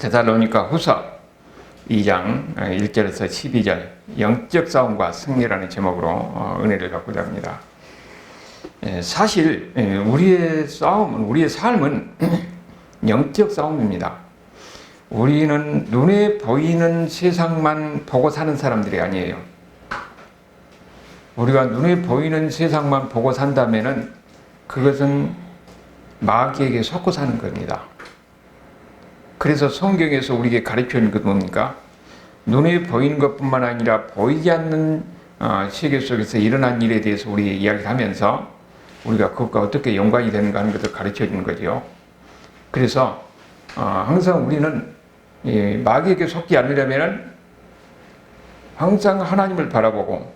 데살로니가 후서 2장 1절에서 12절 영적 싸움과 승리라는 제목으로 은혜를 갖고자 합니다. 사실 우리의 싸움은, 우리의 삶은 영적 싸움입니다. 우리는 눈에 보이는 세상만 보고 사는 사람들이 아니에요. 우리가 눈에 보이는 세상만 보고 산다면은 그것은 마귀에게 속고 사는 겁니다. 그래서 성경에서 우리에게 가르쳐 주는 것 뭡니까? 눈에 보이는 것뿐만 아니라 보이지 않는 세계 속에서 일어난 일에 대해서 우리 이야기를 하면서 우리가 그것과 어떻게 연관이 되는가 하는 것을 가르쳐 주는 거죠. 그래서 항상 우리는 마귀에게 속지 않으려면 항상 하나님을 바라보고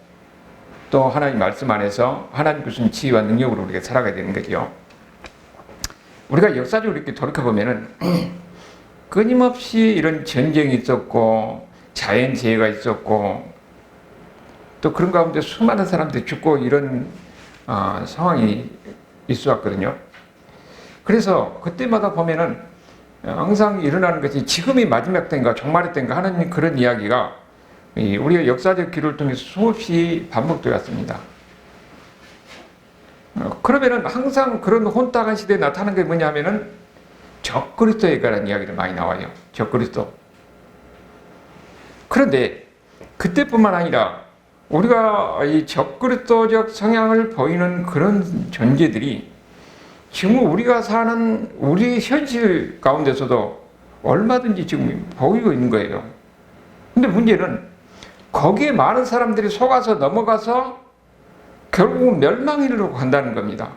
또 하나님 말씀 안에서 하나님 주신 지혜와 능력으로 우리가 살아가야 되는 거죠. 우리가 역사적으로 이렇게 돌이켜보면은 끊임없이 이런 전쟁이 있었고 자연재해가 있었고 또 그런 가운데 수많은 사람들이 죽고 이런 상황이 있어 왔거든요. 그래서 그때마다 보면은 항상 일어나는 것이 지금이 마지막 때인가 종말의 때인가 하는 그런 이야기가 우리가 역사적 기록을 통해서 수없이 반복되어 왔습니다. 그러면은 항상 그런 혼탁한 시대에 나타나는 게 뭐냐면은 적그리스도에 관한 이야기를 많이 나와요. 적그리스도. 그런데 그때뿐만 아니라 우리가 이 적그리스도적 성향을 보이는 그런 존재들이 지금 우리가 사는 우리 현실 가운데서도 얼마든지 지금 보이고 있는 거예요. 근데 문제는 거기에 많은 사람들이 속아서 넘어가서 결국은 멸망에 이르러 간다는 겁니다.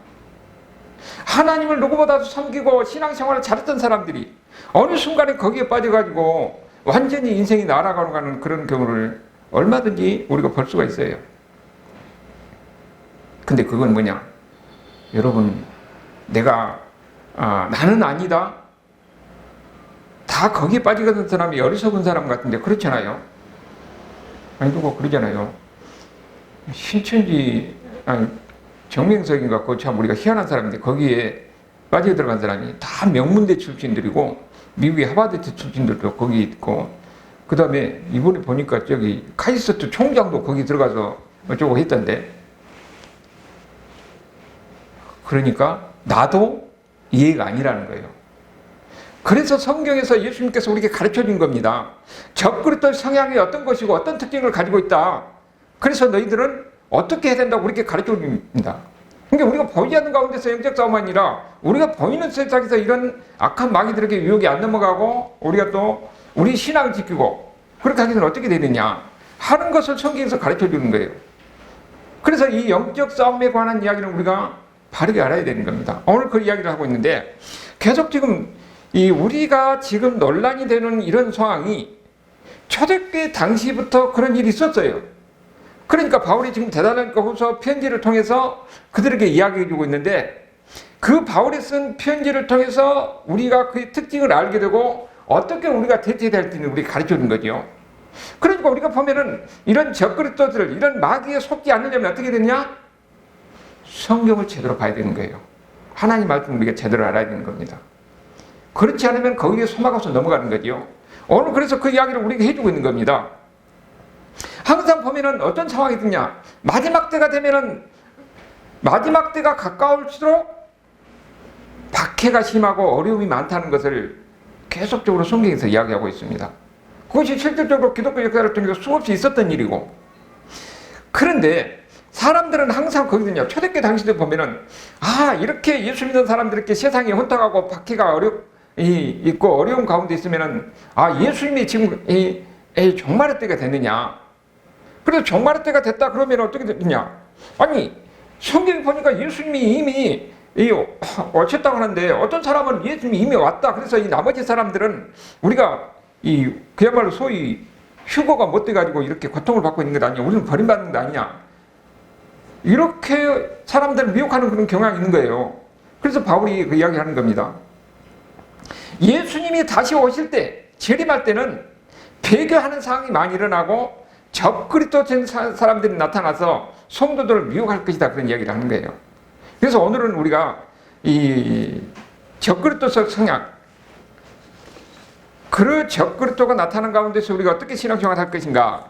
하나님을 누구보다도 섬기고 신앙생활을 잘했던 사람들이 어느 순간에 거기에 빠져가지고 완전히 인생이 날아가는 그런 경우를 얼마든지 우리가 볼 수가 있어요. 근데 그건 뭐냐? 여러분, 내가 나는 아니다. 다 거기에 빠지거든 사람이 어리석은 사람 같은데 그렇잖아요. 아니 누가 그러잖아요. 신천지 정명석인가 그 참 우리가 희한한 사람인데 거기에 빠져 들어간 사람이 다 명문대 출신들이고 미국의 하버드 출신들도 거기 있고 그 다음에 이번에 보니까 저기 카이스트 총장도 거기 들어가서 어쩌고 했던데 그러니까 나도 이해가 아니라는 거예요. 그래서 성경에서 예수님께서 우리에게 가르쳐 준 겁니다. 적그리스도 성향이 어떤 것이고 어떤 특징을 가지고 있다. 그래서 너희들은 어떻게 해야 된다고 우리에게 가르쳐 줍니다. 그러니까 우리가 보이지 않는 가운데서 영적 싸움이 아니라 우리가 보이는 세상에서 이런 악한 마귀들에게 유혹이 안 넘어가고 우리가 또 우리 신앙을 지키고 그렇게 하기는 어떻게 되느냐 하는 것을 성경에서 가르쳐 주는 거예요. 그래서 이 영적 싸움에 관한 이야기는 우리가 바르게 알아야 되는 겁니다. 오늘 그 이야기를 하고 있는데 계속 지금 우리가 지금 논란이 되는 이런 상황이 초대교회 당시부터 그런 일이 있었어요. 그러니까 바울이 지금 데살로니가 후서 편지를 통해서 그들에게 이야기해 주고 있는데 그 바울이 쓴 편지를 통해서 우리가 그의 특징을 알게 되고 어떻게 우리가 대처해야 할지는 우리가 가르쳐 주는 거죠. 그러니까 우리가 보면은 이런 적그리스도들, 이런 마귀에 속지 않으려면 어떻게 되냐? 성경을 제대로 봐야 되는 거예요. 하나님 말씀을 우리가 제대로 알아야 되는 겁니다. 그렇지 않으면 거기에 속아서 넘어가는 거죠. 오늘 그래서 그 이야기를 우리에게 해주고 있는 겁니다. 항상 보면은 어떤 상황이 드냐? 마지막 때가 되면은 마지막 때가 가까울수록 박해가 심하고 어려움이 많다는 것을 계속적으로 성경에서 이야기하고 있습니다. 그것이 실질적으로 기독교 역사를 통해서 수없이 있었던 일이고 그런데 사람들은 항상 거기든요. 초대교회 당시도 보면은 이렇게 예수 믿는 사람들에게 세상이 혼탁하고 박해가 있고 어려운 가운데 있으면은 예수님이 지금 종말의 때가 됐느냐? 그래서 종말의 때가 됐다 그러면 어떻게 되느냐? 아니 성경에 보니까 예수님이 이미 오셨다고 하는데 어떤 사람은 예수님이 이미 왔다. 그래서 이 나머지 사람들은 우리가 그야말로 소위 휴거가 못 돼가지고 이렇게 고통을 받고 있는 것 아니냐? 우리는 버림받는 것 아니냐? 이렇게 사람들을 미혹하는 그런 경향이 있는 거예요. 그래서 바울이 그 이야기를 하는 겁니다. 예수님이 다시 오실 때, 재림할 때는 배교하는 상황이 많이 일어나고 적그리스도된 사람들이 나타나서 성도들을 미혹할 것이다 그런 이야기를 하는 거예요. 그래서 오늘은 우리가 이 적그리스도적 성향 그 적그리스도가 나타난 가운데서 우리가 어떻게 신앙생활을 할 것인가,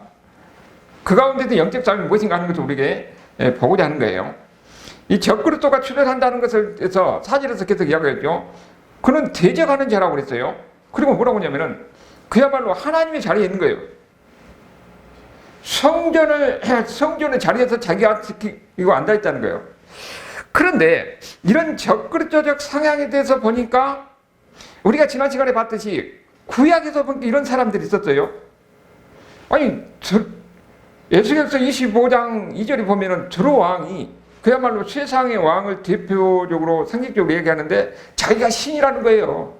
그 가운데서 영적 삶이 무엇인가 하는 것을 우리에게 보고자 하는 거예요. 이 적그리스도가 출현한다는 것을 해서 사절에서 계속 이야기했죠. 그는 대적하는 자라고 그랬어요. 그리고 뭐라고 하냐면은 그야말로 하나님의 자리에 있는 거예요. 성전의 자리에서 자기가 지키고 앉아있다는 거예요. 그런데 이런 적그리스도적 성향에 대해서 보니까 우리가 지난 시간에 봤듯이 구약에서 보니까 이런 사람들이 있었어요. 아니, 에스겔서 25장 2절에 보면은 두로왕이 그야말로 세상의 왕을 대표적으로 상징적으로 얘기하는데 자기가 신이라는 거예요.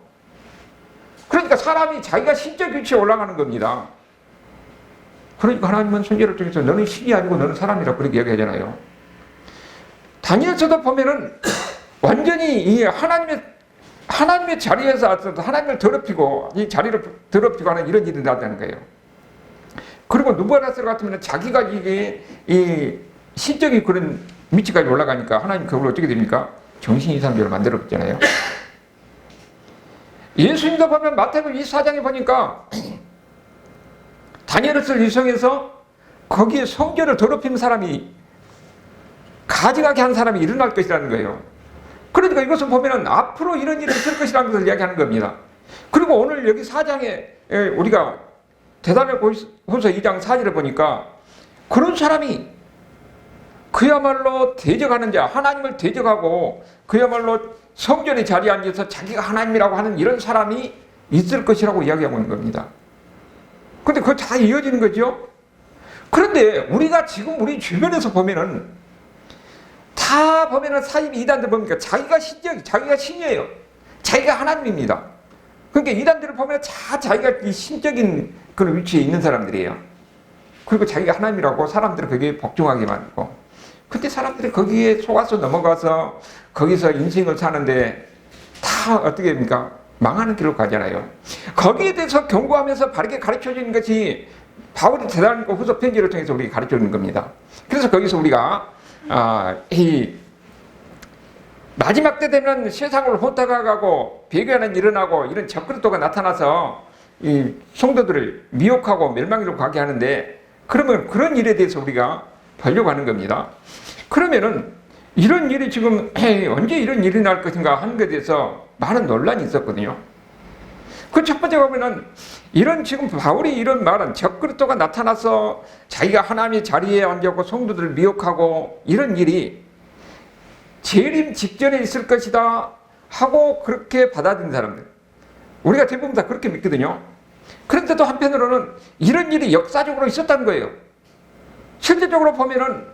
그러니까 사람이 자기가 신적 위치에 올라가는 겁니다. 그러니까 하나님은 선지자를 통해서 너는 신이 아니고 너는 사람이라고 그렇게 얘기하잖아요. 다니엘서도 보면은 완전히 이 하나님의 자리에서 하나님을 더럽히고 이 자리를 더럽히고 하는 이런 일이 나타나는 거예요. 그리고 누부갓네살 같으면 자기가 이게 이 신적인 그런 위치까지 올라가니까 하나님 그걸 어떻게 됩니까? 정신 이상자를 만들었잖아요. 예수님도 보면 마태복음 24장에 보니까 다니엘서 일성에서 거기에 성전을 더럽히는 사람이 가증하게 한 사람이 일어날 것이라는 거예요. 그러니까 이것을 보면 앞으로 이런 일이 있을 것이라는 것을 이야기하는 겁니다. 그리고 오늘 여기 4장에 우리가 데살로니가후서 2장 4절에 보니까 그런 사람이 그야말로 대적하는 자, 하나님을 대적하고 그야말로 성전의 자리에 앉아서 자기가 하나님이라고 하는 이런 사람이 있을 것이라고 이야기하고 있는 겁니다. 근데 그거 다 이어지는 거죠. 그런데 우리가 지금 우리 주변에서 보면은 다 보면은 사입 이단들 보니까 자기가 신이에요. 자기가 하나님입니다. 그러니까 이단들을 보면 다 자기가 이 신적인 그런 위치에 있는 사람들이에요. 그리고 자기가 하나님이라고 사람들을 거기에 복종하게 만들고. 근데 사람들이 거기에 속아서 넘어가서 거기서 인생을 사는데 다 어떻게 됩니까? 망하는 길로 가잖아요. 거기에 대해서 경고하면서 바르게 가르쳐주는 것이 바울이 데살로니가후서 편지를 통해서 우리에게 가르쳐주는 겁니다. 그래서 거기서 우리가 이 마지막 때 되면 세상을 혼탁하고 배교하는 일어나고 이런 적그리스도가 나타나서 이 성도들을 미혹하고 멸망으로 가게 하는데, 그러면 그런 일에 대해서 우리가 보려고 하는 겁니다. 그러면은 이런 일이 지금 언제 이런 일이 날 것인가 하는 것에 대해서 많은 논란이 있었거든요. 그 첫 번째 보면은 이런 지금 바울이 이런 말은 적그리스도가 나타나서 자기가 하나님의 자리에 앉아서 성도들을 미혹하고 이런 일이 재림 직전에 있을 것이다 하고 그렇게 받아들인 사람들, 우리가 대부분 다 그렇게 믿거든요. 그런데 또 한편으로는 이런 일이 역사적으로 있었다는 거예요. 실제적으로 보면은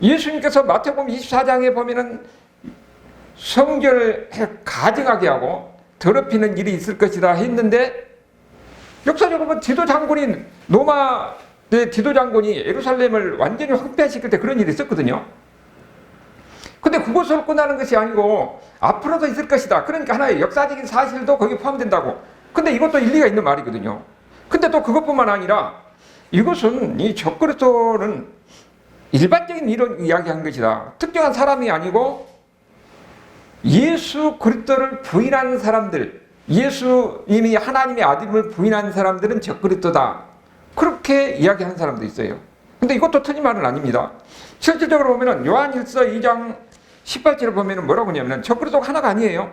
예수님께서 마태복음 24장에 보면은 성전을 가증하게 하고 더럽히는 일이 있을 것이다 했는데, 역사적으로 보면 로마의 디도 장군이 예루살렘을 완전히 황폐화시킬 때 그런 일이 있었거든요. 근데 그것으로 끝나는 것이 아니고 앞으로도 있을 것이다. 그러니까 하나의 역사적인 사실도 거기에 포함된다고. 근데 이것도 일리가 있는 말이거든요. 근데 또 그것뿐만 아니라 이것은 이 적그리스도는 일반적인 이런 이야기한 것이다. 특정한 사람이 아니고 예수 그리스도를 부인하는 사람들, 예수님이 하나님의 아들임을 부인하는 사람들은 적그리스도다. 그렇게 이야기하는 사람도 있어요. 근데 이것도 틀린 말은 아닙니다. 실질적으로 보면은 요한일서 2장 18절을 보면은 뭐라고 하냐면은 적그리스도가 하나가 아니에요.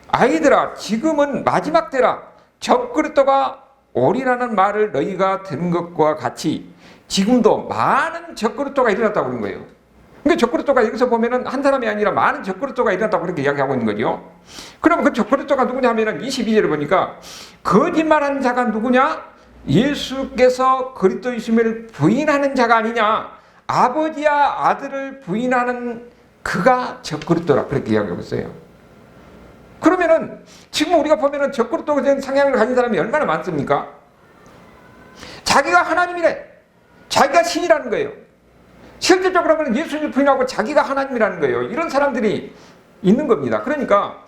아이들아, 지금은 마지막 때라. 적그리스도가 오리라는 말을 너희가 들은 것과 같이 지금도 많은 적그리스도가 일어났다고 그런 거예요. 그러니까 적그리스도가 여기서 보면은 한 사람이 아니라 많은 적그리스도가 일어났다고 그렇게 이야기하고 있는 거죠. 그러면 그 적그리스도가 누구냐 하면은 22절을 보니까 거짓말하는 자가 누구냐? 예수께서 그리스도이심을 부인하는 자가 아니냐? 아버지와 아들을 부인하는 그가 적그리스도라 그렇게 이야기하고 있어요. 그러면은 지금 우리가 보면은 적그리스도적인 성향을 가진 사람이 얼마나 많습니까? 자기가 하나님이래. 자기가 신이라는 거예요. 실질적으로 보면 예수님을 부인하고 자기가 하나님이라는 거예요. 이런 사람들이 있는 겁니다. 그러니까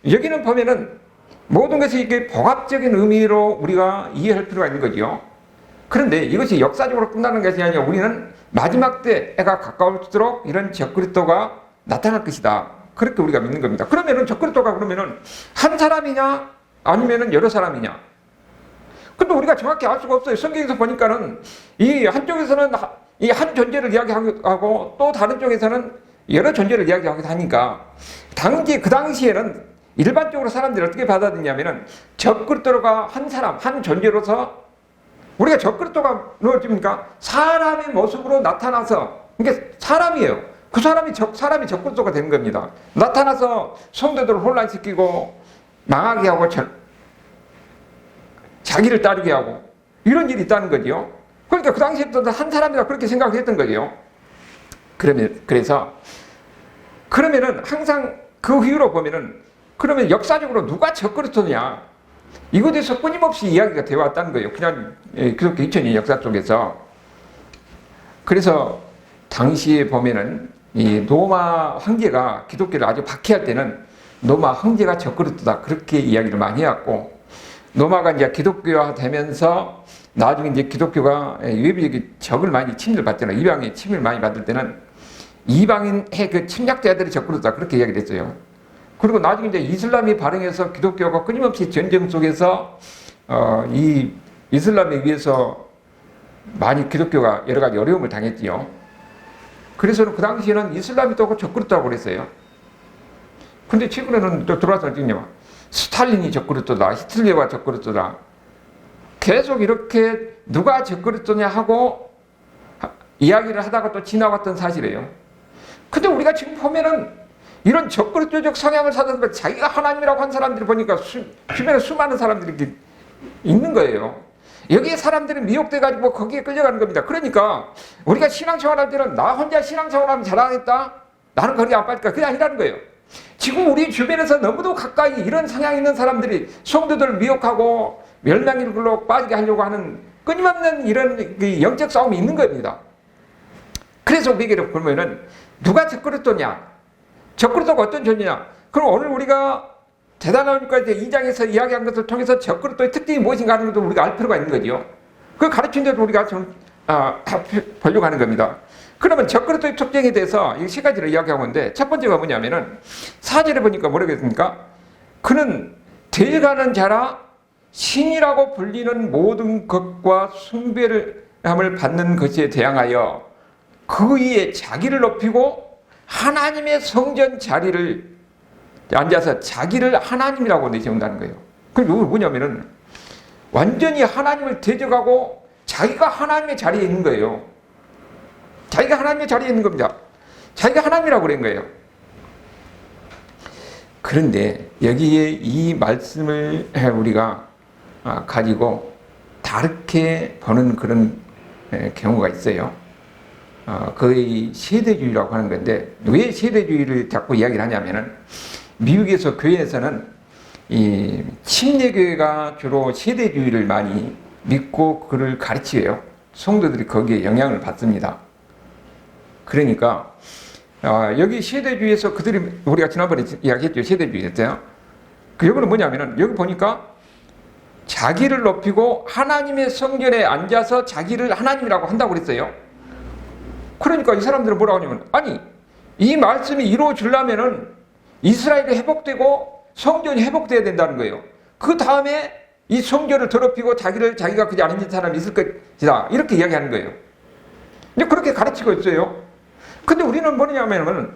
여기는 보면은 모든 것이 이게 복합적인 의미로 우리가 이해할 필요가 있는 거죠. 그런데 이것이 역사적으로 끝나는 것이 아니라 우리는 마지막 때가 가까울수록 이런 적그리스도가 나타날 것이다. 그렇게 우리가 믿는 겁니다. 그러면은 적그리스도가 그러면은 한 사람이냐 아니면은 여러 사람이냐? 근데 우리가 정확히 알 수가 없어요. 성경에서 보니까는 이 한쪽에서는 이 한 존재를 이야기하고 또 다른 쪽에서는 여러 존재를 이야기하기도 하니까 그 당시에는 일반적으로 사람들이 어떻게 받아들이냐면은 적그리스도가 한 사람, 한 존재로서 우리가 적그리스도가 무엇입니까? 사람의 모습으로 나타나서 이게 사람이에요. 그 사람이 적그리스도가 되는 겁니다. 나타나서 성도들을 혼란시키고 망하게 하고 자기를 따르게 하고 이런 일이 있다는 거죠. 그러니까 그 당시에부터 한 사람이라 그렇게 생각을 했던 거죠. 그러면은 항상 그 이유로 보면은 그러면 역사적으로 누가 적그리스도냐 이거에 대해서 끊임없이 이야기가 되어 왔다는 거예요. 그냥 기독교 2000년 역사 속에서. 그래서 당시에 보면은 이 로마 황제가 기독교를 아주 박해할 때는 로마 황제가 적그리스도다 그렇게 이야기를 많이 해왔고, 로마가 이제 기독교화 되면서 나중에 이제 기독교가 유비적인 적을 많이 침입을 받잖아요. 이방인 침입을 많이 받을 때는 이방인의 그 침략자들이 적그리스도다 그렇게 이야기를 했어요. 그리고 나중에 이제 이슬람이 발흥해서 기독교가 끊임없이 전쟁 속에서 이 이슬람에 의해서 많이 기독교가 여러 가지 어려움을 당했지요. 그래서 그 당시에는 이슬람이 또 적그리스도라고 그랬어요. 근데 최근에는 또 들어와서 지금 스탈린이 적그리스도다, 히틀러가 적그리스도다. 계속 이렇게 누가 적그리스도냐 하고 이야기를 하다가 또 지나갔던 사실이에요. 근데 우리가 지금 보면은 이런 적그리스도적 성향을 사는 자기가 하나님이라고 한 사람들이 보니까 주변에 수많은 사람들이 있는 거예요. 여기에 사람들이 미혹돼가지고 거기에 끌려가는 겁니다. 그러니까 우리가 신앙생활할 때는 나 혼자 신앙생활하면 잘하겠다, 나는 거기 안 빠질까, 그게 아니라는 거예요. 지금 우리 주변에서 너무도 가까이 이런 성향이 있는 사람들이 성도들을 미혹하고 멸망의 길로 빠지게 하려고 하는 끊임없는 이런 영적 싸움이 있는 겁니다. 그래서 우리에게 보면은 누가 적그리스도냐, 적그리스도가 어떤 존재냐. 그럼 오늘 우리가 대단하니까 이제 2장에서 이야기한 것을 통해서 적그리스도의 특징이 무엇인가 하는 것도 우리가 알 필요가 있는 거죠. 그 가르친 대로 우리가 좀 보려고 하는 겁니다. 그러면 적그리스도의 특징에 대해서 이 세 가지를 이야기하고 있는데, 첫 번째가 뭐냐면은 4절에 보니까 뭐라고 했습니까? 그는 되어가는 자라 신이라고 불리는 모든 것과 숭배함을 받는 것에 대항하여 그 위에 자기를 높이고 하나님의 성전 자리를 앉아서 자기를 하나님이라고 내세운다는 거예요. 그게 뭐냐면은 완전히 하나님을 대적하고 자기가 하나님의 자리에 있는 거예요. 자기가 하나님의 자리에 있는 겁니다. 자기가 하나님이라고 그런 거예요. 그런데 여기에 이 말씀을 우리가 가지고 다르게 보는 그런 경우가 있어요. 거의 세대주의라고 하는 건데, 왜 세대주의를 자꾸 이야기를 하냐면은 미국에서 교회에서는 이 침례교회가 주로 세대주의를 많이 믿고 그를 가르쳐요. 성도들이 거기에 영향을 받습니다. 그러니까 여기 세대주의에서 그들이, 우리가 지난번에 이야기했죠. 세대주의였어요. 여기는 뭐냐면은 여기 보니까 자기를 높이고 하나님의 성전에 앉아서 자기를 하나님이라고 한다고 그랬어요. 그러니까 이 사람들은 뭐라고 하냐면, 아니 이 말씀이 이루어지려면은 이스라엘이 회복되고 성전이 회복돼야 된다는 거예요. 그 다음에 이 성전을 더럽히고 자기가 그지 아닌 사람이 있을 것이다, 이렇게 이야기하는 거예요. 이제 그렇게 가르치고 있어요. 근데 우리는 뭐냐면은,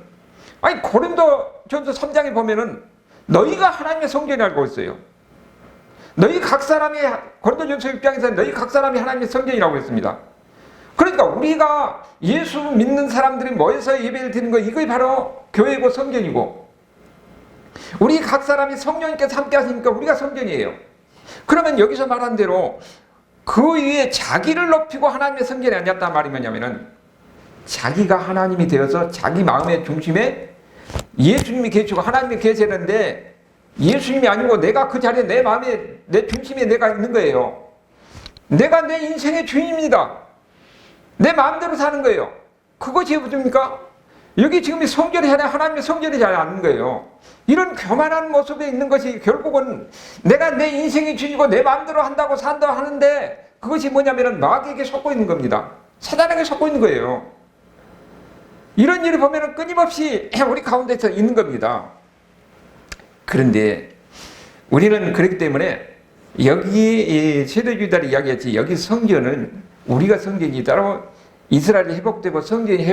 아니 고린도전서 3장에 보면은 너희가 하나님의 성전이라고 했어요. 너희 각 사람이, 고린도전서 6장에서 너희 각 사람이 하나님의 성전이라고 했습니다. 그러니까 우리가 예수 믿는 사람들이 모여서 예배를 드리는 거, 이게 바로 교회고 성전이고, 우리 각 사람이 성령님께서 함께 하시니까 우리가 성전이에요. 그러면 여기서 말한 대로 그 위에 자기를 높이고 하나님의 성전에 앉았단 말이 뭐냐면은, 자기가 하나님이 되어서 자기 마음의 중심에 예수님이 계시고 하나님이 계셔야 되는데, 예수님이 아니고 내가 그 자리에 내 마음에, 내 중심에 내가 있는 거예요. 내가 내 인생의 주인입니다. 내 마음대로 사는 거예요. 그것이 뭡니까? 여기 지금 이 성전이 아니라 하나님의 성전이 잘 않는 거예요. 이런 교만한 모습에 있는 것이 결국은 내가 내 인생이 주인이고 내 마음대로 한다고 산다고 하는데, 그것이 뭐냐면은 마귀에게 속고 있는 겁니다. 사단에게 속고 있는 거예요. 이런 일을 보면 끊임없이 우리 가운데서 있는 겁니다. 그런데 우리는 그렇기 때문에 여기 세대주의자들이 이야기했지, 여기 성전은 우리가 성전이 따로 이스라엘이 회복되고 성전이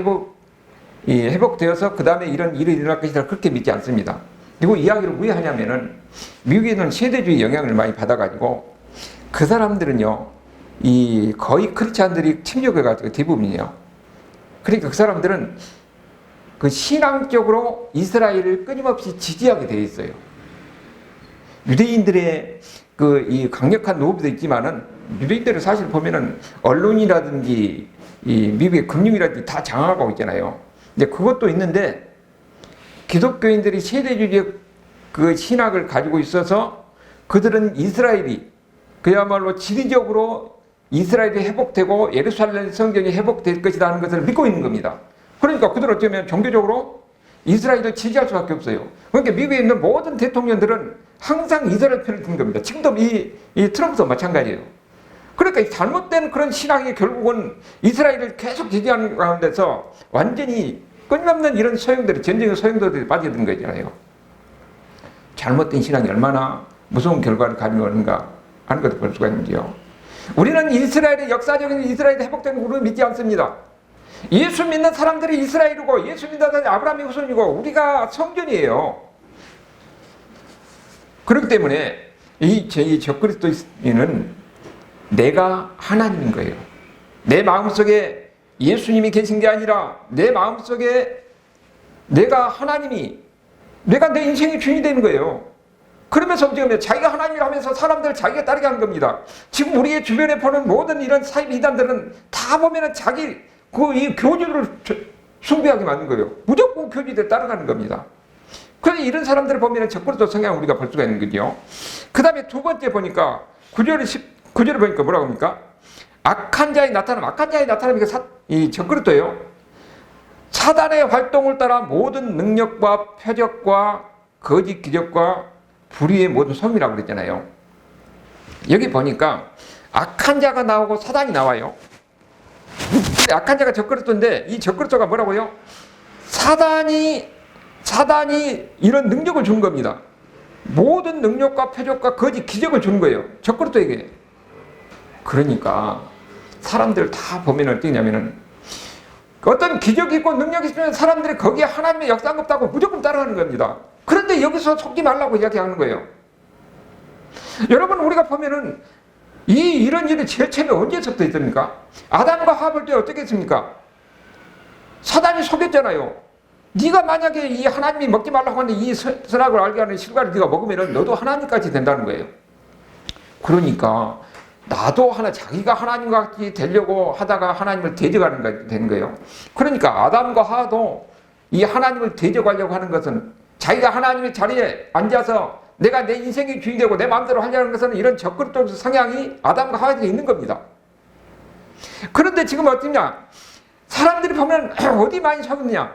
회복되어서 그 다음에 이런 일이 일어날 것이다, 그렇게 믿지 않습니다. 그리고 이야기를 왜 하냐면은 미국에는 세대주의 영향을 많이 받아가지고 그 사람들은요, 거의 크리스찬들이 침략해가지고 대부분이에요. 그러니까 그 사람들은 그 신앙적으로 이스라엘을 끊임없이 지지하게 되어 있어요. 유대인들의 이 강력한 노비도 있지만은 유대인들을 사실 보면은 언론이라든지 이 미국의 금융이라든지 다 장악하고 있잖아요. 근데 그것도 있는데 기독교인들이 세대주의 그 신학을 가지고 있어서 그들은 이스라엘이 그야말로 지리적으로 이스라엘이 회복되고 예루살렘 성전이 회복될 것이다 하는 것을 믿고 있는 겁니다. 그러니까 그들은 어쩌면 종교적으로 이스라엘을 지지할 수밖에 없어요. 그러니까 미국에 있는 모든 대통령들은 항상 이스라엘 편을 든 겁니다. 지금도 이 트럼프도 마찬가지예요. 그러니까 잘못된 그런 신앙이 결국은 이스라엘을 계속 지지하는 가운데서 완전히 끊임없는 이런 소용돌이, 전쟁의 소용돌이에 빠져든 거잖아요. 잘못된 신앙이 얼마나 무서운 결과를 가지고 오는가 하는 것을 볼 수가 있는데요. 우리는 이스라엘의 역사적인 이스라엘이 회복되는 것을 믿지 않습니다. 예수 믿는 사람들이 이스라엘이고 예수 믿는 사람들이 아브라함의 후손이고 우리가 성전이에요. 그렇기 때문에 이 적그리스도인은 내가 하나님인 거예요. 내 마음속에 예수님이 계신 게 아니라 내 마음속에 내가 내 인생의 주인이 되는 거예요. 그러면서 지금 자기가 하나님을 하면서 사람들을 자기가 따르게 하는 겁니다. 지금 우리의 주변에 보는 모든 이런 사이비 이단들은 다 보면은 자기 이 교주를 숭배하게 만든 거예요. 무조건 교주들 따라가는 겁니다. 그래서 이런 사람들을 보면 적그리스도 성향을 우리가 볼 수가 있는 거죠. 그 다음에 두 번째 보니까 9절을 보니까 뭐라고 합니까? 악한 자의 나타남, 이 적그리스도예요. 사단의 활동을 따라 모든 능력과 표적과 거짓 기적과 불의의 모든 솜이라고 그랬잖아요. 여기 보니까 악한 자가 나오고 사단이 나와요. 근데 악한 자가 적그리스도인데 이 적그리스도가 뭐라고요? 사단이 이런 능력을 준 겁니다. 모든 능력과 표적과 거짓 기적을 주는 거예요. 적그리스도에게. 그러니까 사람들 다 보면 어떠냐면은 어떤 기적이 있고 능력이 있으면 사람들이 거기에 하나님의 역사가 없다고 무조건 따라가는 겁니다. 그런데 여기서 속지 말라고 이야기하는 거예요. 여러분, 우리가 보면은 이런 일이 제일 처음에 언제부터 있습니까? 아담과 하와를 때 어떻게 했습니까? 사단이 속였잖아요. 네가 만약에 이 하나님이 먹지 말라고 하는데 이 선악을 알게 하는 실과를 네가 먹으면 너도 하나님까지 된다는 거예요. 그러니까 나도 자기가 하나님과 같이 되려고 하다가 하나님을 대적하는 게 되는 거예요. 그러니까 아담과 하와도 이 하나님을 대적하려고 하는 것은 자기가 하나님의 자리에 앉아서 내가 내 인생의 주인이 되고 내 마음대로 하려는 것은 이런 적그리스도 성향이 아담과 하와에게 있는 겁니다. 그런데 지금 어떠냐? 사람들이 보면 어디 많이 속느냐?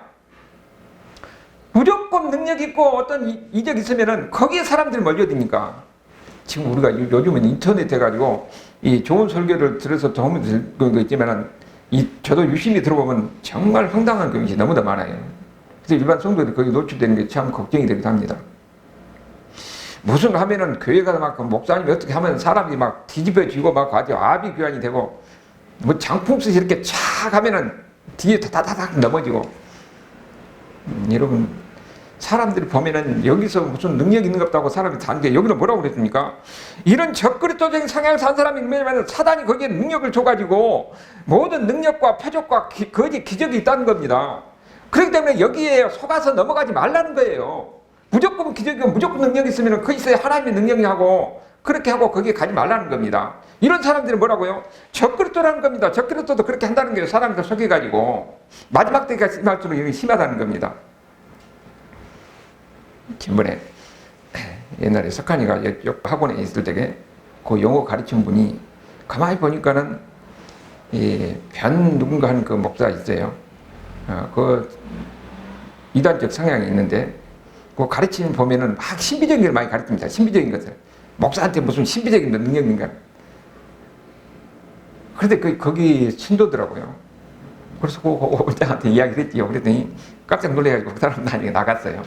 무조건 능력 있고 어떤 이적 있으면은 거기에 사람들이 몰려드니까 지금 우리가 요즘은 인터넷 해가지고 이 좋은 설교를 들어서 도움이 될 거 있지만은 저도 유심히 들어보면 정말 황당한 것이 너무나 많아요. 그래서 일반 성도들이 거기 노출되는 게 참 걱정이 되기도 합니다. 무슨 하면은 교회 가서 막 목사님이 어떻게 하면 사람이 막 뒤집어지고 막 아주 아비규환이 되고 뭐 장풍수 이렇게 촥 하면은 뒤에 다다다닥 넘어지고 여러분 사람들이 보면은 여기서 무슨 능력 있는 것 같다고 사람이 다는 게 여기는 뭐라고 그랬습니까? 이런 적그리스도적인 성향을 산 사람이 뭐냐면 사단이 거기에 능력을 줘가지고 모든 능력과 표적과 거짓 기적이 있다는 겁니다. 그렇기 때문에 여기에 속아서 넘어가지 말라는 거예요. 무조건 기적이고 무조건 능력이 있으면 그 있어야 하나님의 능력이 하고 그렇게 하고 거기에 가지 말라는 겁니다. 이런 사람들은 뭐라고요? 적그리스도라는 겁니다. 적그리스도도 그렇게 한다는 거예요. 사람들 속여가지고 마지막 때까지 심할수록 심하다는 겁니다. 지난번에 옛날에 석한이가 학원에 있을 때에 그 영어 가르친 분이 가만히 보니까는 변 누군가 하는 그 목사가 있어요. 그 이단적 성향이 있는데 그 가르치는 보면은 막 신비적인 걸 많이 가르칩니다. 신비적인 것을. 목사한테 무슨 신비적인 능력인가. 그런데 거기 신도더라고요. 그래서 그 원장한테 이야기를 했지요. 그랬더니 깜짝 놀래가지고 그 사람 나중에 나갔어요.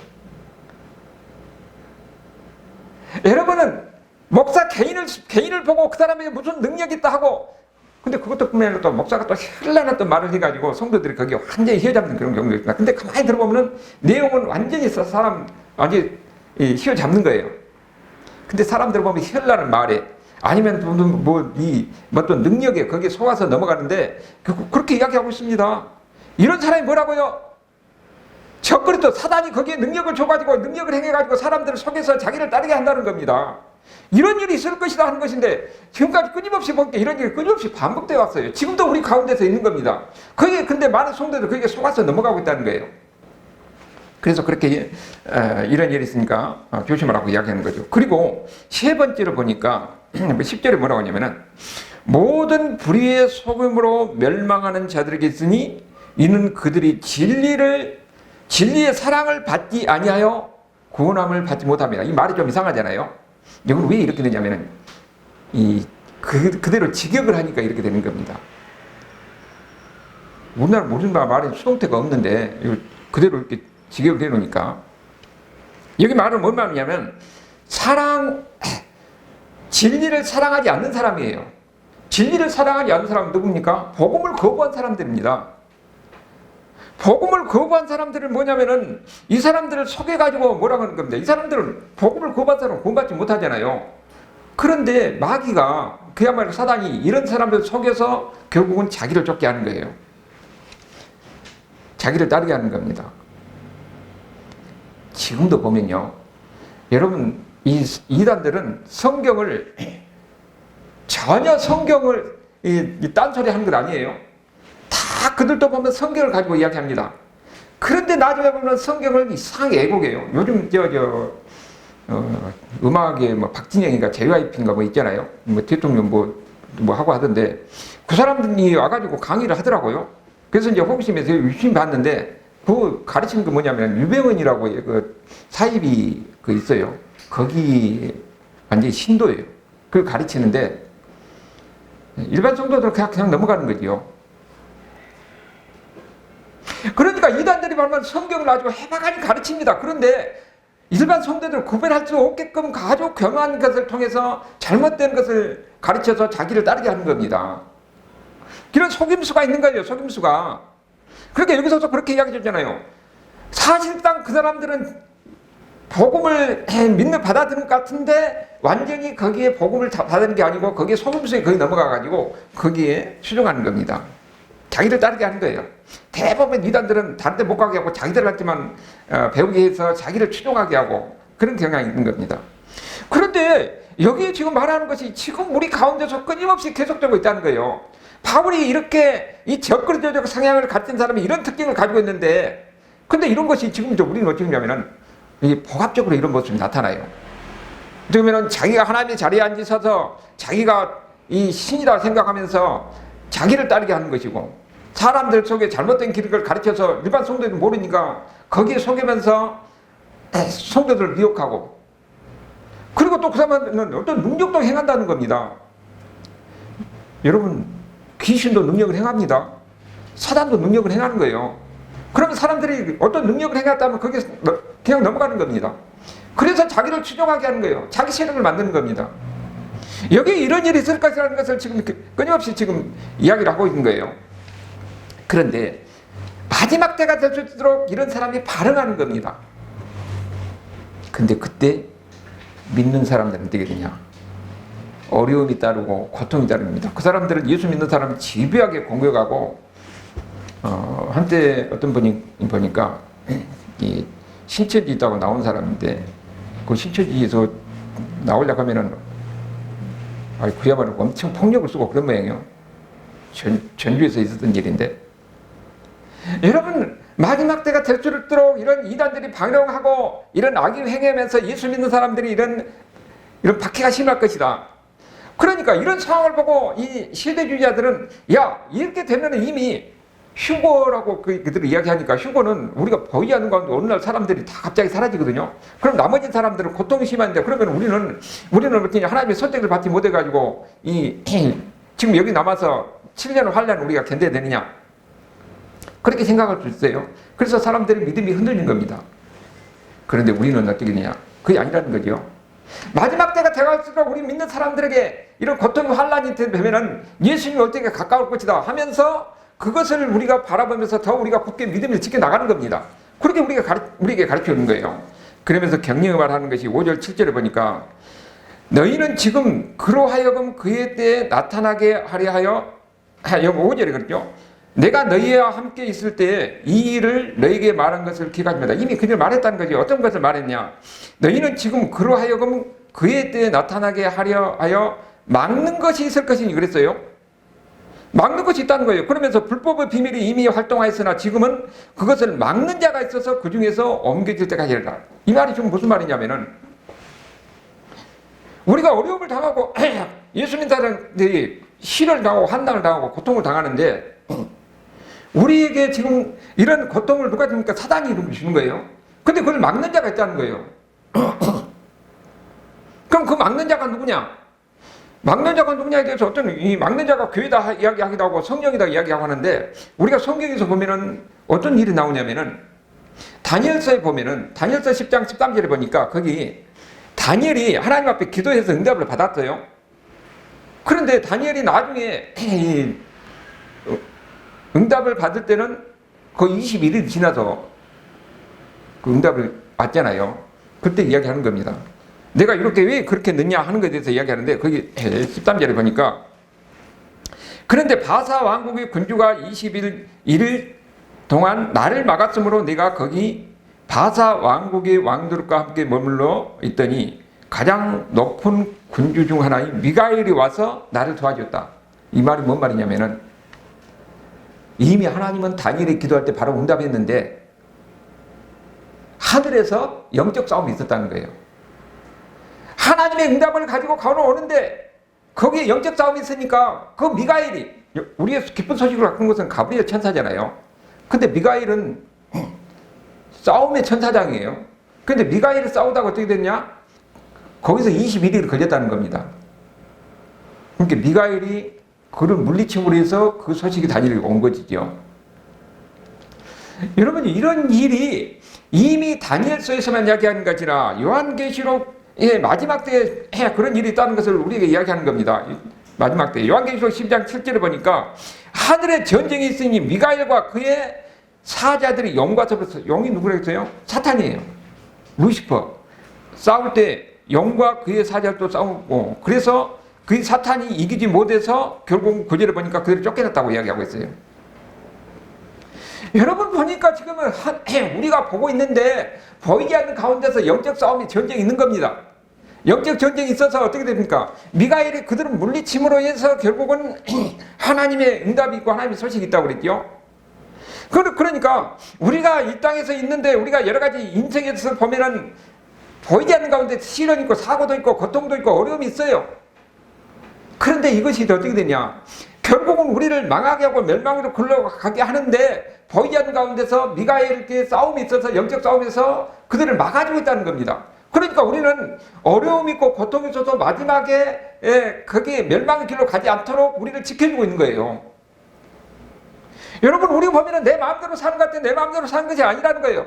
여러분은 목사 개인을 보고 그 사람에게 무슨 능력이 있다 하고, 근데 그것도 뿐만 또 목사가 또 현란한 또 말을 해가지고 성도들이 거기에 완전히 휘어잡는 그런 경우가 있구나. 근데 가만히 들어보면은 내용은 완전히 사람 완전히 휘어잡는 거예요. 근데 사람들 보면 현란한 말에 아니면 어떤 능력에 거기에 속아서 넘어가는데 그렇게 이야기하고 있습니다. 이런 사람이 뭐라고요? 적그리 또 사단이 거기에 능력을 줘가지고 능력을 행해가지고 사람들을 속여서 자기를 따르게 한다는 겁니다. 이런 일이 있을 것이다 하는 것인데 지금까지 끊임없이 본 게 이런 일이 끊임없이 반복되어 왔어요. 지금도 우리 가운데서 있는 겁니다. 거기에 근데 많은 성도들 거기에 속아서 넘어가고 있다는 거예요. 그래서 그렇게 이런 일이 있으니까 조심하라고 이야기하는 거죠. 그리고 세 번째로 보니까 10절에 뭐라고 하냐면은 모든 불의의 소금으로 멸망하는 자들에게 있으니 이는 그들이 진리의 사랑을 받지 아니하여 구원함을 받지 못합니다. 이 말이 좀 이상하잖아요. 이건 왜 이렇게 되냐면은 그대로 직역을 하니까 이렇게 되는 겁니다. 우리나라 모든 말에 수동태가 없는데 그대로 이렇게 직역을 해놓으니까 여기 말은 뭔 말이냐면 진리를 사랑하지 않는 사람이에요. 진리를 사랑하지 않는 사람은 누굽니까? 복음을 거부한 사람들입니다. 복음을 거부한 사람들은 뭐냐면은 이 사람들을 속여가지고 뭐라고 하는 겁니다. 이 사람들은 복음을 거부한 사람은 구원받지 못하잖아요. 그런데 마귀가 그야말로 사단이 이런 사람들을 속여서 결국은 자기를 쫓게 하는 거예요. 자기를 따르게 하는 겁니다. 지금도 보면요, 여러분 이 이단들은 전혀 성경을 딴소리 하는 것 아니에요. 다 그들도 보면 성경을 가지고 이야기합니다. 그런데 나중에 보면 성경을 이상하게 애곡해요. 요즘 음악에 박진영인가 JYP인가 있잖아요. 대통령 뭐 하고 하던데 그 사람들이 와가지고 강의를 하더라고요. 그래서 이제 호기심에서 유심 봤는데 그 가르치는 게 뭐냐면 유병헌이라고 그 사입이 있어요. 거기 완전히 신도예요. 그걸 가르치는데 일반 성도들은 그냥 넘어가는 거지요. 그러니까 이단들이 말하면 성경을 아주 해박하게 가르칩니다. 그런데 일반 성도들을 구별할 수 없게끔 아주 교묘한 것을 통해서 잘못된 것을 가르쳐서 자기를 따르게 하는 겁니다. 이런 속임수가 있는 거예요. 속임수가. 그러니까 여기서도 그렇게 이야기했잖아요. 사실상 그 사람들은 복음을 받아들인 것 같은데 완전히 거기에 복음을 받아들인 게 아니고 거기에 속임수에 거기 넘어가가지고 거기에 수정하는 겁니다. 자기를 따르게 하는 거예요. 대부분 이단들은 다른 데 못 가게 하고 자기들한테만 배우게 해서 자기를 추종하게 하고 그런 경향이 있는 겁니다. 그런데 여기에 지금 말하는 것이 지금 우리 가운데서 끊임없이 계속되고 있다는 거예요. 바울이 이렇게 이 적그리스도적 성향을 가진 사람이 이런 특징을 가지고 있는데 근데 이런 것이 지금 우리는 어떻게 하냐면은 복합적으로 이런 모습이 나타나요. 그러면은 자기가 하나님의 자리에 앉아서 자기가 이 신이라 생각하면서 자기를 따르게 하는 것이고 사람들 속에 잘못된 길을 가르쳐서 일반 성도들이 모르니까 거기에 속이면서 성도들을 미혹하고 그리고 또 그 사람은 어떤 능력도 행한다는 겁니다. 여러분 귀신도 능력을 행합니다. 사단도 능력을 행하는 거예요. 그러면 사람들이 어떤 능력을 행했다면 거기에 그냥 넘어가는 겁니다. 그래서 자기를 추종하게 하는 거예요. 자기 세력을 만드는 겁니다. 여기 이런 일이 있을 것이라는 것을 지금 끊임없이 지금 이야기를 하고 있는 거예요. 그런데 마지막 때가 될 수 있도록 이런 사람이 반응하는 겁니다. 근데 그때 믿는 사람들은 어떻게 되냐? 어려움이 따르고 고통이 따릅니다. 그 사람들은 예수 믿는 사람을 집요하게 공격하고 한때 어떤 분이 보니까 이 신천지 있다고 나온 사람인데 그 신천지에서 나오려고 하면은 그야말로 엄청 폭력을 쓰고 그런 모양이에요. 전주에서 있었던 일인데 여러분 마지막 때가 될 수 있도록 이런 이단들이 방종하고 이런 악을 행하면서 예수 믿는 사람들이 이런 박해가 심할 것이다. 그러니까 이런 상황을 보고 이 시대주의자들은 야 이렇게 되면 이미 휴거라고 그들이 이야기하니까 휴거는 우리가 보이하는 가운데 어느 날 사람들이 다 갑자기 사라지거든요. 그럼 나머지 사람들은 고통이 심한데 그러면 우리는 어떻게 하나님의 선택을 받지 못해가지고 지금 여기 남아서 7년을 환란을 우리가 견뎌야 되느냐? 그렇게 생각할 수 있어요. 그래서 사람들의 믿음이 흔들린 겁니다. 그런데 우리는 어떻게 되냐? 그게 아니라는 거죠. 마지막 때가 되갈수록 우리 믿는 사람들에게 이런 고통, 환란이 되면은 예수님이 올 때가 가까울 것이다 하면서 그것을 우리가 바라보면서 더 우리가 굳게 믿음을 지켜나가는 겁니다. 그렇게 우리에게 가르쳐 주는 거예요. 그러면서 격려를 하는 것이 5절, 7절에 보니까 너희는 지금 그로 하여금 그의 때에 나타나게 하려 하여 5절에 그랬죠. 내가 너희와 함께 있을 때에 이 일을 너희에게 말한 것을 기억하지 마라. 이미 그들 말했다는 거지. 어떤 것을 말했냐. 너희는 지금 그로 하여금 그의 때에 나타나게 하려 하여 막는 것이 있을 것이니 그랬어요. 막는 것이 있다는 거예요. 그러면서 불법의 비밀이 이미 활동하였으나 지금은 그것을 막는 자가 있어서 그 중에서 옮겨질 때가 이르라. 이 말이 지금 무슨 말이냐면은 우리가 어려움을 당하고 예수님 사람들이 시를 당하고 환난을 당하고 고통을 당하는데 우리에게 지금 이런 고통을 누가 줍니까? 사단이 주는 거예요. 근데 그걸 막는 자가 있다는 거예요. 그럼 그 막는 자가 누구냐? 막는 자가 누구냐에 대해서 어떤 이 막는 자가 교회다 이야기하기도 하고 성령이다 이야기하고 하는데 우리가 성경에서 보면은 어떤 일이 나오냐면은 다니엘서에 보면은 다니엘서 10장 13절에 보니까 거기 다니엘이 하나님 앞에 기도해서 응답을 받았어요. 그런데 다니엘이 나중에 응답을 받을 때는 거의 21일이 지나서 그 응답을 받잖아요. 그때 이야기하는 겁니다. 내가 이렇게 왜 그렇게 늦냐 하는 것에 대해서 이야기하는데 거기 13절에 보니까 그런데 바사 왕국의 군주가 21일 동안 나를 막았으므로 내가 거기 바사 왕국의 왕들과 함께 머물러 있더니 가장 높은 군주 중 하나인 미가엘이 와서 나를 도와줬다. 이 말이 뭔 말이냐면은 이미 하나님은 다니엘이 기도할 때 바로 응답했는데 하늘에서 영적 싸움이 있었다는 거예요. 하나님의 응답을 가지고 걸어오는데 거기에 영적 싸움이 있으니까 그 미가엘이 우리의 기쁜 소식을 갖고 온 것은 가브리엘 천사잖아요. 근데 미가엘은 싸움의 천사장이에요. 근데 미가엘이 싸우다가 어떻게 됐냐? 거기서 21일이 걸렸다는 겁니다. 그러니까 미가엘이 그를 물리침으로 해서 그 소식이 다니엘에게 온 것이죠. 여러분 이런 일이 이미 다니엘서에서만 이야기하는 것이 아니라 요한계시록의 마지막 때에 그런 일이 있다는 것을 우리에게 이야기하는 겁니다. 마지막 때 요한계시록 10장 7절에 보니까 하늘에 전쟁이 있으니 미가엘과 그의 사자들이 용과 서로 용이 누구라고 했어요? 사탄이에요. 루시퍼. 싸울 때 용과 그의 사자들도 싸우고 그래서 그 사탄이 이기지 못해서 결국 구절에 보니까 그들이 쫓겨났다고 이야기하고 있어요. 여러분 보니까 지금은 우리가 보고 있는데 보이지 않는 가운데서 영적 싸움이 전쟁이 있는 겁니다. 영적 전쟁이 있어서 어떻게 됩니까? 미가엘이 그들을 물리침으로 해서 결국은 하나님의 응답이 있고 하나님의 소식이 있다고 그랬죠. 그러니까 우리가 이 땅에서 있는데 우리가 여러 가지 인생에서 보면은 보이지 않는 가운데 시련이 있고 사고도 있고 고통도 있고 어려움이 있어요. 그런데 이것이 어떻게 되냐? 결국은 우리를 망하게 하고 멸망으로 굴러가게 하는데 보이지 않는 가운데서 미가엘께 싸움이 있어서 영적 싸움에서 그들을 막아주고 있다는 겁니다. 그러니까 우리는 어려움이 있고 고통이 있어서 마지막에 거기에 멸망의 길로 가지 않도록 우리를 지켜주고 있는 거예요. 여러분 우리 보면은 내 마음대로 사는 것 같아 내 마음대로 사는 것이 아니라는 거예요.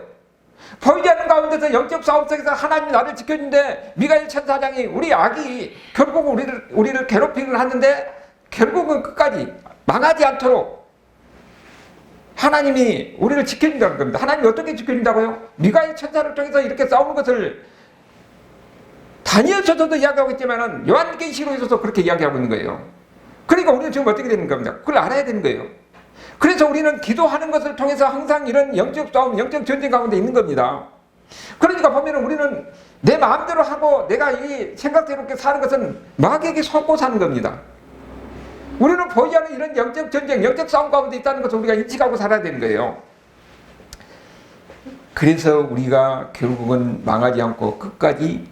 보이지 않는 가운데서 영적 싸움 속에서 하나님이 나를 지켜주는데 미가엘 천사장이 우리 악이 결국 우리를 괴롭히기를 하는데 결국은 끝까지 망하지 않도록 하나님이 우리를 지켜준다는 겁니다. 하나님이 어떻게 지켜준다고요? 미가엘 천사를 통해서 이렇게 싸우는 것을 다니엘서도 이야기하고 있지만은 요한계시록에서도 그렇게 이야기하고 있는 거예요. 그러니까 우리는 지금 어떻게 되는 겁니다. 그걸 알아야 되는 거예요. 그래서 우리는 기도하는 것을 통해서 항상 이런 영적 싸움, 영적 전쟁 가운데 있는 겁니다. 그러니까 보면은 우리는 내 마음대로 하고 내가 이 생각대로 이렇게 사는 것은 마귀에게 속고 사는 겁니다. 우리는 보이지 않는 이런 영적 전쟁, 영적 싸움 가운데 있다는 것을 우리가 인식하고 살아야 되는 거예요. 그래서 우리가 결국은 망하지 않고 끝까지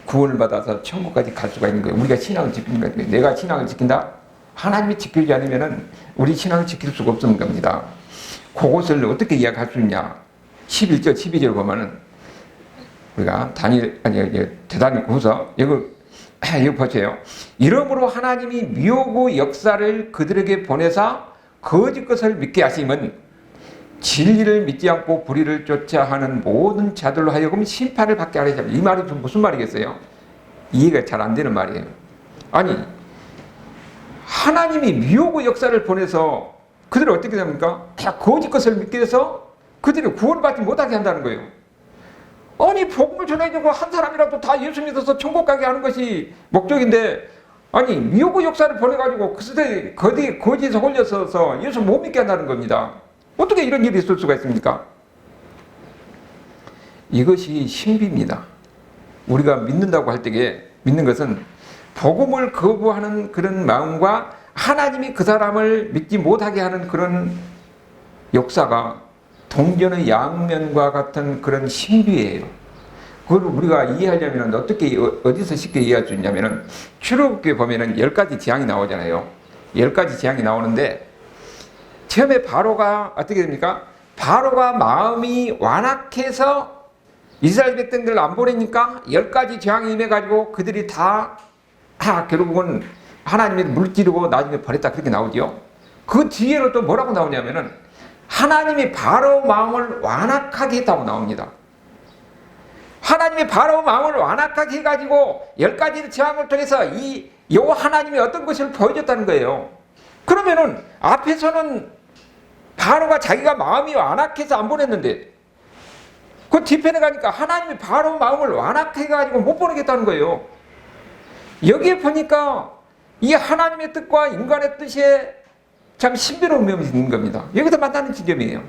구원을 받아서 천국까지 갈 수가 있는 거예요. 우리가 신앙을 지키는 거예요. 내가 신앙을 지킨다? 하나님이 지키지 않으면 우리 신앙을 지킬 수가 없는 겁니다. 그것을 어떻게 이야기할 수 있냐? 11절, 12절 보면은 우리가 대단히고서 이거 보세요. 이러므로 하나님이 미혹의 역사를 그들에게 보내사 거짓 것을 믿게 하심은 진리를 믿지 않고 불의를 쫓아 하는 모든 자들로 하여금 심판을 받게 하려 합니다. 이 말이 좀 무슨 말이겠어요? 이해가 잘 안 되는 말이에요. 아니, 하나님이 미혹의 역사를 보내서 그들을 어떻게 됩니까? 다 거짓 것을 믿게 해서 그들이 구원받지 못하게 한다는 거예요. 아니, 복음을 전해주고 한 사람이라도 다 예수 믿어서 천국 가게 하는 것이 목적인데, 아니, 미혹의 역사를 보내가지고 그들이 거짓에 홀려서서 예수 못 믿게 한다는 겁니다. 어떻게 이런 일이 있을 수가 있습니까? 이것이 신비입니다. 우리가 믿는다고 할 때에 믿는 것은 복음을 거부하는 그런 마음과 하나님이 그 사람을 믿지 못하게 하는 그런 역사가 동전의 양면과 같은 그런 신비예요. 그걸 우리가 이해하려면 어떻게, 어디서 쉽게 이해할 수 있냐면은 출애굽기에 보면은 10가지 재앙이 나오잖아요. 10가지 재앙이 나오는데 처음에 바로가 어떻게 됩니까? 바로가 마음이 완악해서 이스라엘 백성들을 안 보내니까 10가지 재앙이 임해가지고 그들이 다 결국은 하나님이 물지르고 나중에 버렸다 그렇게 나오죠. 그 뒤에는 또 뭐라고 나오냐면은 하나님이 바로 마음을 완악하게 했다고 나옵니다. 하나님이 바로 마음을 완악하게 해가지고 10가지 재앙을 통해서 요 하나님이 어떤 것을 보여줬다는 거예요. 그러면은 앞에서는 바로가 자기가 마음이 완악해서 안 보냈는데 그 뒤편에 가니까 하나님이 바로 마음을 완악해 해가지고 못 보내겠다는 거예요. 여기에 보니까 이 하나님의 뜻과 인간의 뜻에 참 신비로운 면이 있는 겁니다. 여기서 만나는 지점이에요.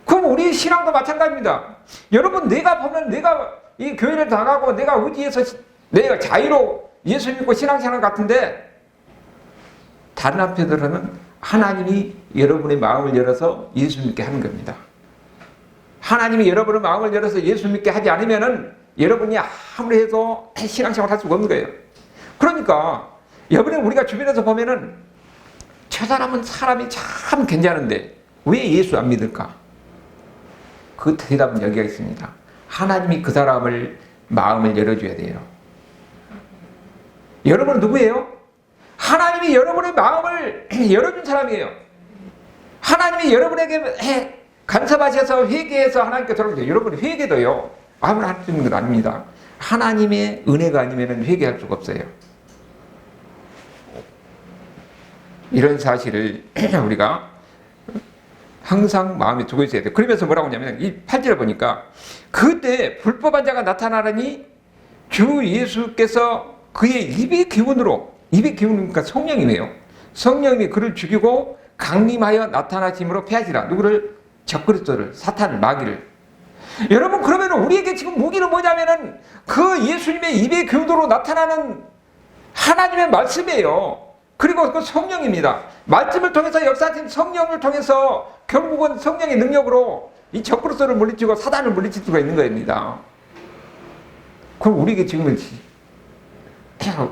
그럼 우리 신앙도 마찬가지입니다. 여러분, 내가 보면 내가 이 교회를 나가고 내가 의지해서 내가 자유로 예수 믿고 신앙생활 같은데 다른 한편으로는 하나님이 여러분의 마음을 열어서 예수 믿게 하는 겁니다. 하나님이 여러분의 마음을 열어서 예수 믿게 하지 않으면은 여러분이 아무리 해도 신앙생활 할 수가 없는 거예요. 그러니까 이번에 우리가 주변에서 보면은 저 사람은 사람이 참 괜찮은데 왜 예수 안 믿을까? 그 대답은 여기가 있습니다. 하나님이 그 사람을 마음을 열어줘야 돼요. 여러분은 누구예요? 하나님이 여러분의 마음을 열어준 사람이에요. 하나님이 여러분에게 간섭하셔서 회개해서 하나님께 돌아오죠. 여러분이 회개도요 아무나 할 수 있는 건 아닙니다. 하나님의 은혜가 아니면 회개할 수가 없어요. 이런 사실을 우리가 항상 마음에 두고 있어야 돼요. 그러면서 뭐라고 하냐면 이 8절을 보니까 그때 불법한 자가 나타나더니 주 예수께서 그의 입의 기운으로, 입의 기운이니까 성령이네요. 성령이 그를 죽이고 강림하여 나타나심으로 패하시라. 누구를? 적그리스도를, 사탄을, 마귀를. 여러분, 그러면 우리에게 지금 무기는 뭐냐면은 그 예수님의 입의 기운으로 나타나는 하나님의 말씀이에요. 그리고 그 성령입니다. 말씀을 통해서 역사하신 성령을 통해서 결국은 성령의 능력으로 이 적그리스도를 물리치고 사단을 물리칠 수가 있는 겁니다. 그럼 우리에게 지금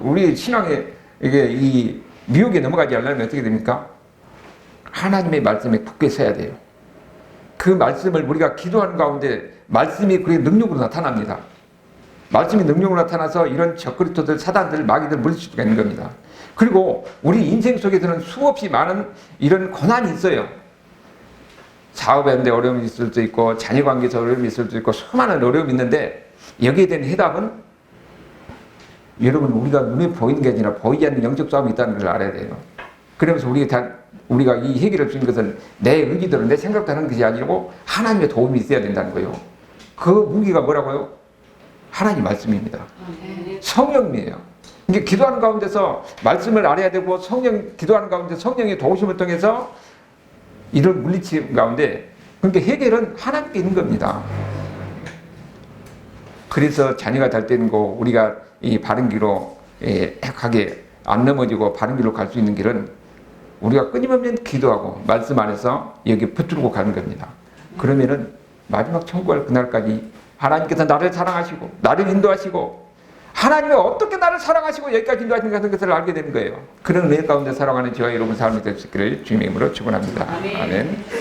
우리 신앙에 이게 이 미혹에 넘어가지 않으려면 어떻게 됩니까? 하나님의 말씀에 굳게 서야 돼요. 그 말씀을 우리가 기도하는 가운데 말씀이 그의 능력으로 나타납니다. 말씀이 능력으로 나타나서 이런 적그리스도들, 사단들, 마귀들 물리칠 수가 있는 겁니다. 그리고 우리 인생 속에서는 수없이 많은 이런 고난이 있어요. 사업에 어려움이 있을 수도 있고 자녀관계에서 어려움이 있을 수도 있고 수많은 어려움이 있는데 여기에 대한 해답은 여러분 우리가 눈에 보이는 게 아니라 보이지 않는 영적 싸움이 있다는 걸 알아야 돼요. 그러면서 우리가 이 해결할 수 있는 것은 내 의지대로 내 생각대로 하는 것이 아니고 하나님의 도움이 있어야 된다는 거예요. 그 무기가 뭐라고요? 하나님 말씀입니다. 성령이에요. 이게 기도하는 가운데서 말씀을 알아야 되고 기도하는 가운데 성령의 도우심을 통해서 이런 물리침 가운데 그러니까 해결은 하나님께 있는 겁니다. 그래서 자녀가 잘 되는 거 우리가 이 바른 길로 가게 안 넘어지고 바른 길로 갈 수 있는 길은 우리가 끊임없는 기도하고 말씀 안에서 여기 붙들고 가는 겁니다. 그러면은 마지막 천국할 그날까지 하나님께서 나를 사랑하시고 나를 인도하시고 하나님이 어떻게 나를 사랑하시고 여기까지 인도하시는 것을 알게 되는 거예요. 그런 은혜 가운데 살아가는 저와 여러분 삶이 될 수 있기를 주님의 이름으로 축원합니다. 아멘.